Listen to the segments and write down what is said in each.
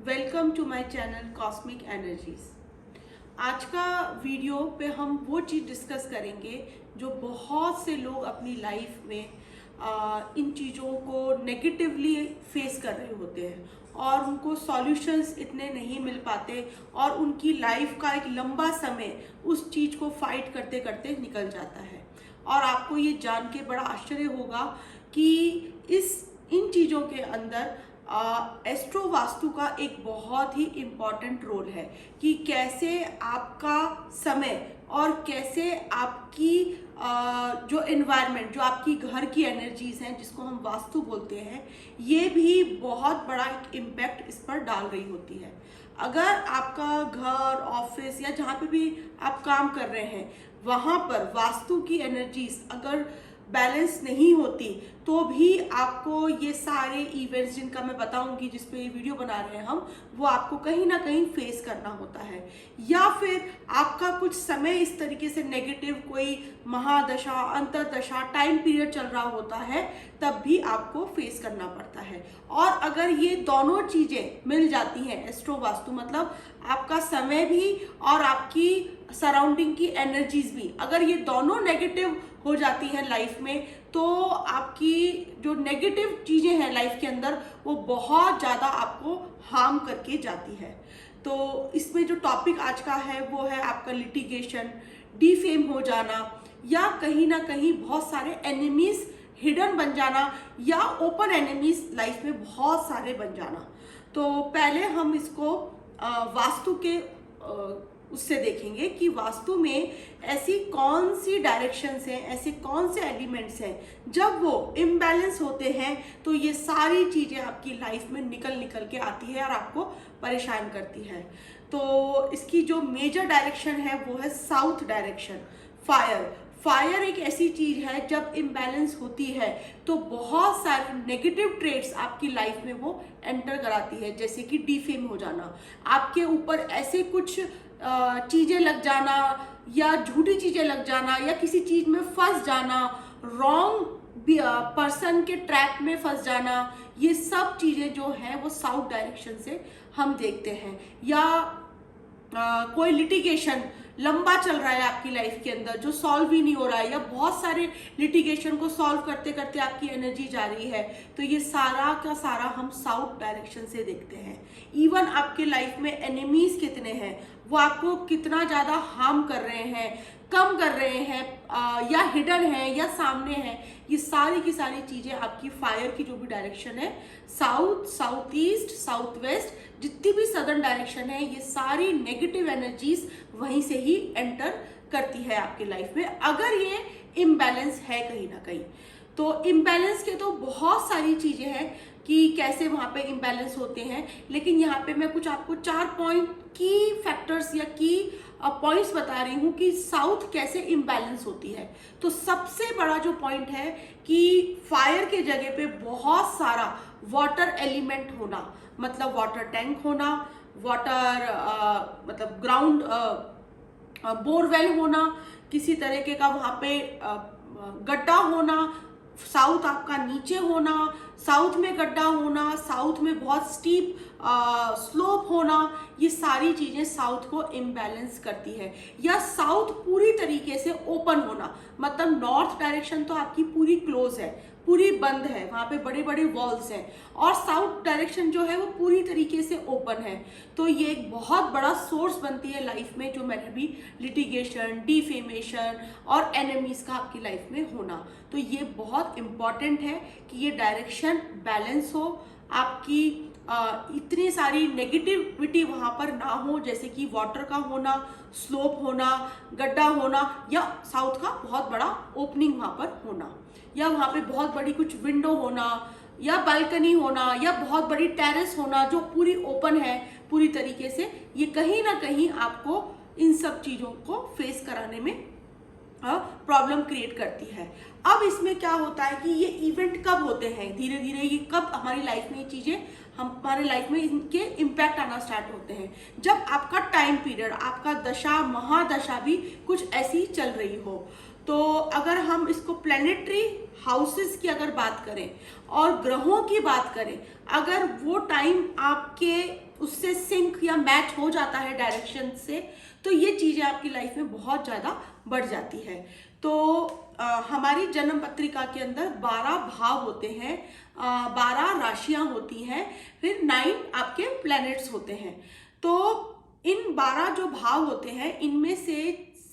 Welcome to my channel cosmic energies. आज का video पे हम वो चीज़ डिस्कस करेंगे जो बहुत से लोग अपनी लाइफ में इन चीज़ों को नेगेटिवली फेस कर रहे होते हैं और उनको सॉल्यूशंस इतने नहीं मिल पाते और उनकी लाइफ का एक लंबा समय उस चीज़ को फाइट करते करते निकल जाता है। और आपको ये जान के बड़ा आश्चर्य होगा कि इन चीज़ों के अंदर एस्ट्रो वास्तु का एक बहुत ही इम्पॉर्टेंट रोल है कि कैसे आपका समय और कैसे आपकी जो एनवायरनमेंट, जो आपकी घर की एनर्जीज हैं जिसको हम वास्तु बोलते हैं, ये भी बहुत बड़ा एक इम्पैक्ट इस पर डाल रही होती है। अगर आपका घर, ऑफिस या जहाँ पे भी आप काम कर रहे हैं वहाँ पर वास्तु की एनर्जीज अगर बैलेंस नहीं होती तो भी आपको ये सारे इवेंट्स जिनका मैं बताऊंगी, जिस पे ये वीडियो बना रहे हैं हम, वो आपको कहीं ना कहीं फेस करना होता है। या फिर आपका कुछ समय इस तरीके से नेगेटिव कोई महादशा, अंतरदशा, टाइम पीरियड चल रहा होता है, तब भी आपको फेस करना पड़ता है। और अगर ये दोनों चीज़ें मिल जाती हैं, एस्ट्रो वास्तु मतलब आपका समय भी और आपकी सराउंडिंग की एनर्जीज भी, अगर ये दोनों नेगेटिव हो जाती है लाइफ में, तो आपकी जो नेगेटिव चीज़ें हैं लाइफ के अंदर वो बहुत ज़्यादा आपको हार्म करके जाती है। तो इसमें जो टॉपिक आज का है वो है आपका लिटिगेशन, डिफेम हो जाना, या कहीं ना कहीं बहुत सारे एनिमीज हिडन बन जाना, या ओपन एनिमीज लाइफ में बहुत सारे बन जाना। तो पहले हम इसको वास्तु के उससे देखेंगे कि वास्तु में ऐसी कौन सी डायरेक्शंस हैं, ऐसे कौन से एलिमेंट्स हैं जब वो इम्बैलेंस होते हैं तो ये सारी चीज़ें आपकी लाइफ में निकल के आती है और आपको परेशान करती है। तो इसकी जो मेजर डायरेक्शन है वो है साउथ डायरेक्शन। फायर एक ऐसी चीज है जब इम्बैलेंस होती है तो बहुत सारे नेगेटिव ट्रेड्स आपकी लाइफ में वो एंटर कराती है, जैसे कि डिफेम हो जाना, आपके ऊपर ऐसे कुछ चीजें लग जाना या झूठी चीजें लग जाना या किसी चीज में फंस जाना, रॉन्ग पर्सन के ट्रैप में फंस जाना, ये सब चीजें जो हैं वो साउथ डायरेक्शन से हम देखते हैं। या कोई लिटिगेशन लंबा चल रहा है आपकी लाइफ के अंदर जो सॉल्व ही नहीं हो रहा है, या बहुत सारे लिटिगेशन को सॉल्व करते करते आपकी एनर्जी जा रही है, तो ये सारा का सारा हम साउथ डायरेक्शन से देखते हैं। इवन आपके लाइफ में एनिमीज कितने हैं, वो आपको कितना ज़्यादा हार्म कर रहे हैं, कम कर रहे हैं, या हिडन है या सामने है, ये सारी की सारी चीज़ें आपकी फायर की जो भी डायरेक्शन है, south, south east, south west, जितनी भी सदर्न डायरेक्शन है, ये सारी नेगेटिव एनर्जीज वहीं से ही एंटर करती है आपकी लाइफ में अगर ये इम्बैलेंस है कहीं ना कहीं। तो इम्बैलेंस के तो बहुत सारी चीज़ें हैं कि कैसे वहाँ पे इम्बैलेंस होते हैं, लेकिन यहाँ पे मैं कुछ आपको 4 पॉइंट की फैक्टर्स या की पॉइंट्स बता रही हूँ कि साउथ कैसे इम्बैलेंस होती है। तो सबसे बड़ा जो पॉइंट है कि फायर के जगह पे बहुत सारा वाटर एलिमेंट होना, मतलब वाटर टैंक होना, वाटर मतलब ग्राउंड बोरवेल होना, किसी तरीके का वहाँ पे गड्ढा होना, साउथ आपका नीचे होना, साउथ में गड्ढा होना, साउथ में बहुत स्टीप स्लोप होना, ये सारी चीज़ें साउथ को इम्बैलेंस करती है। या साउथ पूरी तरीके से ओपन होना, मतलब नॉर्थ डायरेक्शन तो आपकी पूरी क्लोज है, पूरी बंद है, वहाँ पे बड़े बड़े वॉल्स हैं, और साउथ डायरेक्शन जो है वो पूरी तरीके से ओपन है। तो ये एक बहुत बड़ा सोर्स बनती है लाइफ में, जो मैंने भी लिटिगेशन, डिफेमेशन और एनिमीज का आपकी लाइफ में होना। तो ये बहुत इम्पॉर्टेंट है कि ये डायरेक्शन बैलेंस हो, आपकी इतनी सारी नेगेटिविटी वहाँ पर ना हो, जैसे कि वाटर का होना, स्लोप होना, गड्ढा होना, या साउथ का बहुत बड़ा ओपनिंग वहाँ पर होना, या वहाँ पे बहुत बड़ी कुछ विंडो होना, या बालकनी होना, या बहुत बड़ी टेरेस होना जो पूरी ओपन है पूरी तरीके से। ये कहीं ना कहीं आपको इन सब चीज़ों को फेस कराने में प्रॉब्लम क्रिएट करती है। अब इसमें क्या होता है कि ये इवेंट कब होते हैं, धीरे धीरे ये कब हमारी लाइफ में ये चीज़ें, हमारे लाइफ में इनके इम्पैक्ट आना स्टार्ट होते हैं, जब आपका टाइम पीरियड, आपका दशा महादशा भी कुछ ऐसी चल रही हो। तो अगर हम इसको प्लैनेटरी हाउसेस की अगर बात करें और ग्रहों की बात करें, अगर वो टाइम आपके उससे सिंक या मैच हो जाता है डायरेक्शन से, तो ये चीज़ें आपकी लाइफ में बहुत ज़्यादा बढ़ जाती है। तो हमारी जन्म पत्रिका के अंदर 12 भाव होते हैं, 12 राशियां होती हैं, फिर 9 आपके प्लैनेट्स होते हैं। तो इन 12 जो भाव होते हैं, इनमें से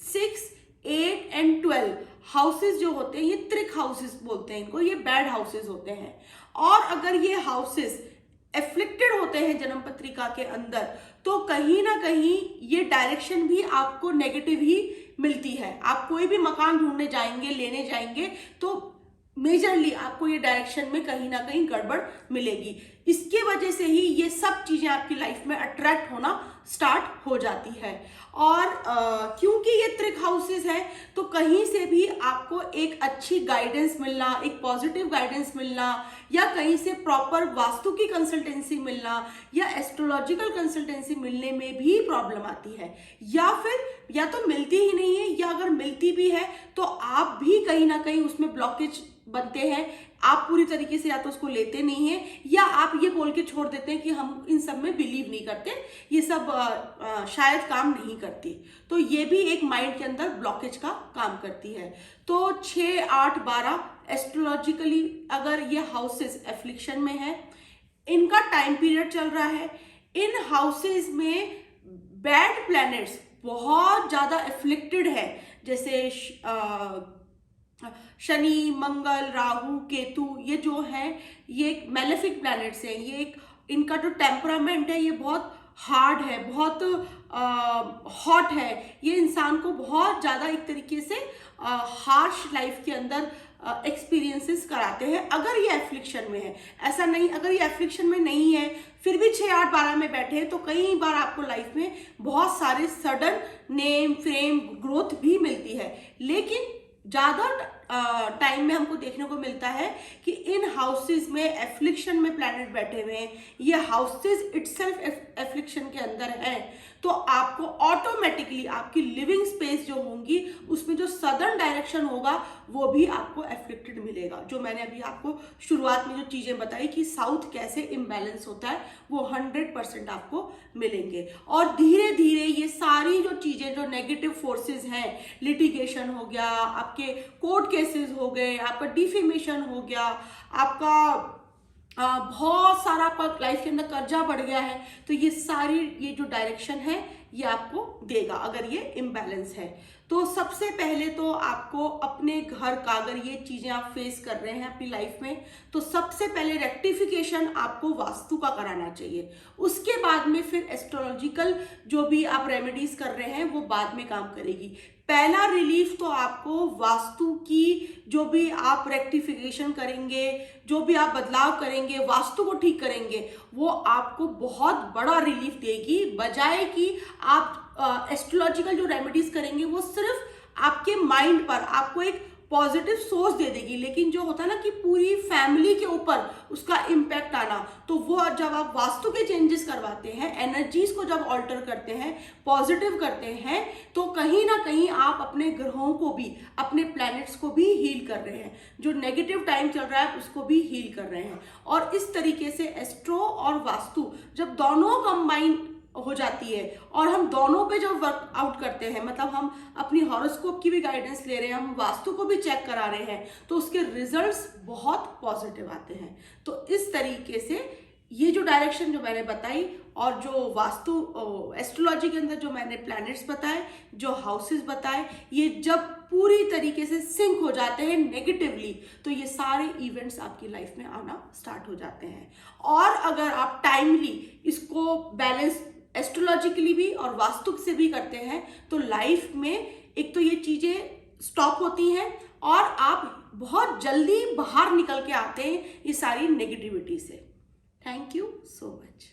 6, 8 एंड 12 हाउसेस जो होते हैं, ये त्रिक हाउसेस बोलते हैं इनको, ये बैड हाउसेस होते हैं। और अगर ये हाउसेस एफ्लिक्टेड होते हैं जन्म पत्रिका के अंदर, तो कहीं ना कहीं ये डायरेक्शन भी आपको नेगेटिव ही मिलती है। आप कोई भी मकान ढूंढने जाएंगे, लेने जाएंगे, तो मेजरली आपको ये डायरेक्शन में कहीं ना कहीं गड़बड़ मिलेगी। इसके वजह से ही ये सब चीजें आपकी लाइफ में अट्रैक्ट होना स्टार्ट हो जाती है। और क्योंकि ये त्रिक हाउसेस है, तो कहीं से भी आपको एक अच्छी गाइडेंस मिलना, एक पॉजिटिव गाइडेंस मिलना, या कहीं से प्रॉपर वास्तु की कंसल्टेंसी मिलना या एस्ट्रोलॉजिकल कंसल्टेंसी मिलने में भी प्रॉब्लम आती है। या फिर या तो मिलती ही नहीं है, या अगर मिलती भी है तो आप भी कहीं ना कहीं उसमें ब्लॉकेज बनते हैं। आप पूरी तरीके से या तो उसको लेते नहीं हैं, या आप ये बोल के छोड़ देते हैं कि हम इन सब में बिलीव नहीं करते, ये सब शायद काम नहीं करती। तो ये भी एक माइंड के अंदर ब्लॉकेज का काम करती है। तो 6, 8, 12 एस्ट्रोलॉजिकली अगर ये हाउसेस एफ्लिक्शन में है, इनका टाइम पीरियड चल रहा है, इन हाउसेस में बैड प्लैनेट्स बहुत ज्यादा एफ्लिक्टेड है, जैसे शनि, मंगल, राहु, केतु, ये जो है ये एक मैलेफिक प्लैनेट्स हैं। ये एक इनका जो टेम्परामेंट है ये बहुत हार्ड है, बहुत हॉट है। ये इंसान को बहुत ज़्यादा एक तरीके से हार्श लाइफ के अंदर एक्सपीरियंसेस कराते हैं अगर ये एफ्लिक्शन में है। ऐसा नहीं, अगर ये एफ्लिक्शन में नहीं है फिर भी 6, 8, 12 में बैठे हैं, तो कई बार आपको लाइफ में बहुत सारे सडन नेम, फेम, ग्रोथ भी मिलती है। लेकिन ज़्यादा टाइम में हमको देखने को मिलता है कि इन हाउसेस में एफ्लिक्शन में प्लैनेट बैठे हुए हैं, ये हाउसेस इटसेल्फ एफ्लिक्शन के अंदर है, तो आपको ऑटोमेटिकली आपकी लिविंग स्पेस जो होंगी उसमें जो सदर्न डायरेक्शन होगा वो भी आपको एफ्लिक्टेड मिलेगा। जो मैंने अभी आपको शुरुआत में जो चीज़ें बताई कि साउथ कैसे इम्बैलेंस होता है, वो 100% आपको मिलेंगे। और धीरे धीरे ये सारी जो चीज़ें, जो नेगेटिव फोर्सेस हैं, लिटिगेशन हो गया, आपके कोर्ट केसेस हो गए, आपका डिफेमेशन हो गया, आपका बहुत सारा आपका लाइफ के अंदर कर्जा बढ़ गया है, तो ये सारी ये जो डायरेक्शन है ये आपको देगा अगर ये इम्बैलेंस है। तो सबसे पहले तो आपको अपने घर का, अगर ये चीज़ें आप फेस कर रहे हैं अपनी लाइफ में, तो सबसे पहले रेक्टिफिकेशन आपको वास्तु का कराना चाहिए। उसके बाद में फिर एस्ट्रोलॉजिकल जो भी आप रेमेडीज कर रहे हैं वो बाद में काम करेगी। पहला रिलीफ तो आपको वास्तु की जो भी आप रेक्टिफिकेशन करेंगे, जो भी आप बदलाव करेंगे, वास्तु को ठीक करेंगे, वो आपको बहुत बड़ा रिलीफ देगी, बजाय कि आप एस्ट्रोलॉजिकल जो रेमेडीज करेंगे वो सिर्फ आपके माइंड पर आपको एक पॉजिटिव सोच दे देगी। लेकिन जो होता है ना कि पूरी फैमिली के ऊपर उसका इम्पैक्ट आना, तो वो जब आप वास्तु के चेंजेस करवाते हैं, एनर्जीज को जब ऑल्टर करते हैं, पॉजिटिव करते हैं, तो कहीं ना कहीं आप अपने ग्रहों को भी, अपने प्लैनेट्स को भी हील कर रहे हैं। जो नेगेटिव टाइम चल रहा है उसको भी हील कर रहे हैं। और इस तरीके से एस्ट्रो और वास्तु जब दोनों कंबाइन हो जाती है और हम दोनों पे जब वर्क आउट करते हैं, मतलब हम अपनी हॉरोस्कोप की भी गाइडेंस ले रहे हैं, हम वास्तु को भी चेक करा रहे हैं, तो उसके रिजल्ट्स बहुत पॉजिटिव आते हैं। तो इस तरीके से ये जो डायरेक्शन जो मैंने बताई और जो वास्तु एस्ट्रोलॉजी के अंदर जो मैंने प्लैनेट्स बताए, जो हाउसेस बताए, ये जब पूरी तरीके से सिंक हो जाते हैं नेगेटिवली, तो ये सारे इवेंट्स आपकी लाइफ में आना स्टार्ट हो जाते हैं। और अगर आप टाइमली इसको बैलेंस एस्ट्रोलॉजिकली भी और वास्तु से भी करते हैं, तो लाइफ में एक तो ये चीजें स्टॉप होती हैं और आप बहुत जल्दी बाहर निकल के आते हैं ये सारी नेगेटिविटी से। Thank you so much.